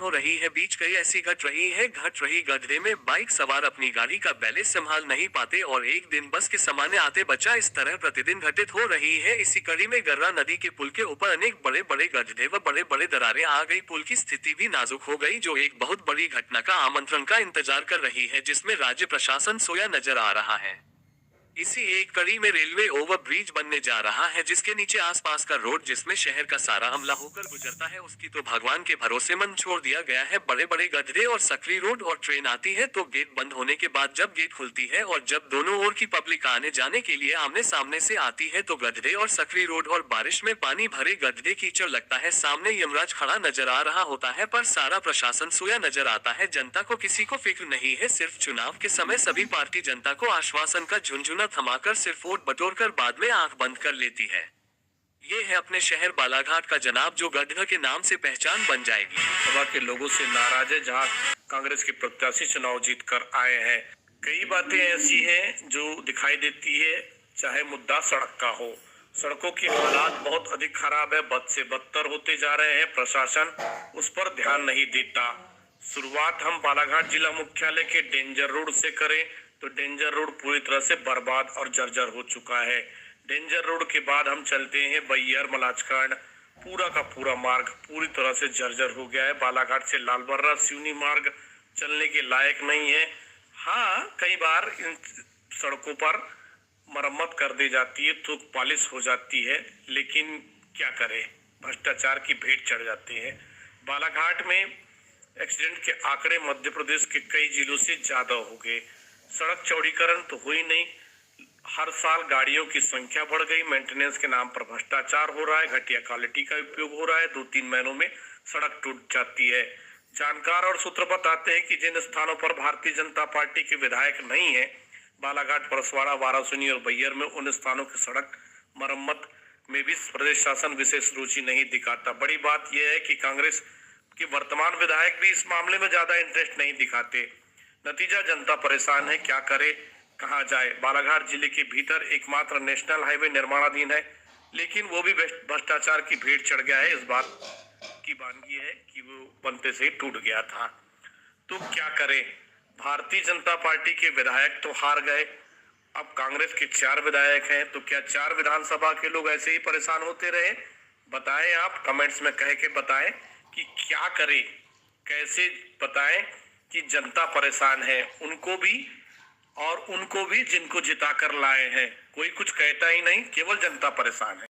हो रही है। बीच कई ऐसी घट रही गड्ढे में बाइक सवार अपनी गाड़ी का बैलेंस संभाल नहीं पाते और एक दिन बस के सामने आते बचा। इस तरह प्रतिदिन घटित हो रही है। इसी कड़ी में गर्रा नदी के पुल के ऊपर अनेक बड़े बड़े गड्ढे व बड़े बड़े दरारें आ गई। पुल की स्थिति भी नाजुक हो गई, जो एक बहुत बड़ी घटना का आमंत्रण का इंतजार कर रही है, जिसमें राज्य प्रशासन सोया नजर आ रहा है। इसी एक कड़ी में रेलवे ओवर ब्रिज बनने जा रहा है, जिसके नीचे आसपास का रोड जिसमें शहर का सारा अमला होकर गुजरता है, उसकी तो भगवान के भरोसेमंद छोड़ दिया गया है। बड़े बड़े गड्ढे और सकरी रोड और ट्रेन आती है तो गेट बंद होने के बाद जब गेट खुलती है और जब दोनों ओर की पब्लिक आने जाने के लिए आमने सामने से आती है तो गड्ढे और सकरी रोड और बारिश में पानी भरे गड्ढे कीचड़ लगता है। सामने यमराज खड़ा नजर आ रहा होता है, पर सारा प्रशासन सोया नजर आता है। जनता को किसी को फिक्र नहीं है। सिर्फ चुनाव के समय सभी पार्टी जनता को आश्वासन का झुनझुना थमाकर सिर्फ वोट बटोरकर बाद में आंख बंद कर लेती है। ये है अपने शहर बालाघाट का जनाब, जो गड्ढा के नाम से पहचान बन जाएगी। सभा के लोगों से नाराज है, जहां कांग्रेस के प्रत्याशी चुनाव जीत कर आए हैं। कई बातें ऐसी हैं जो दिखाई देती है, चाहे मुद्दा सड़क का हो। सड़कों के हालात बहुत अधिक खराब है, बद से बदतर होते जा रहे हैं। प्रशासन उस पर ध्यान नहीं देता। शुरुआत हम बालाघाट जिला मुख्यालय के डेंजर रोड से करें तो डेंजर रोड पूरी तरह से बर्बाद और जर्जर हो चुका है। डेंजर रोड के बाद हम चलते हैं बैयर मलाजखंड, पूरा का पूरा मार्ग पूरी तरह से जर्जर हो गया है। बालाघाट से लालबर्रा सिवनी मार्ग चलने के लायक नहीं है। हाँ, कई बार इन सड़कों पर मरम्मत कर दी जाती है तो पॉलिश हो जाती है, लेकिन क्या करें, भ्रष्टाचार की भेंट चढ़ जाती है। बालाघाट में एक्सीडेंट के आंकड़े मध्य प्रदेश के कई जिलों से ज्यादा हो गए। सड़क चौड़ीकरण तो हुई नहीं, हर साल गाड़ियों की संख्या बढ़ गई। मेंटेनेंस के नाम पर भ्रष्टाचार हो रहा है, घटिया क्वालिटी का उपयोग हो रहा है। 2-3 महीनों में सड़क टूट जाती है। जानकार और सूत्र बताते हैं कि जिन स्थानों पर भारतीय जनता पार्टी के विधायक नहीं है, बालाघाट, परसवाड़ा, वारासुनी और बैयर में, उन स्थानों की सड़क मरम्मत में भी प्रदेश शासन विशेष रुचि नहीं दिखाता। बड़ी बात यह है कि कांग्रेस के वर्तमान विधायक भी इस मामले में ज्यादा इंटरेस्ट नहीं दिखाते। नतीजा, जनता परेशान है, क्या करे, कहां जाए। बालाघाट जिले के भीतर एकमात्र नेशनल हाईवे निर्माणाधीन है, लेकिन वो भी भ्रष्टाचार की भेंट चढ़ गया है। इस बात की वानगी है कि वो बनते से ही टूट गया था। तो क्या करे, भारतीय जनता पार्टी के विधायक तो हार गए, अब कांग्रेस के 4 विधायक हैं, तो क्या 4 विधानसभा के लोग ऐसे ही परेशान होते रहे? बताएं, आप कमेंट्स में कह के बताएं कि क्या करे, कैसे बताएं कि जनता परेशान है, उनको भी और उनको भी जिनको जिता कर लाए हैं। कोई कुछ कहता ही नहीं, केवल जनता परेशान है।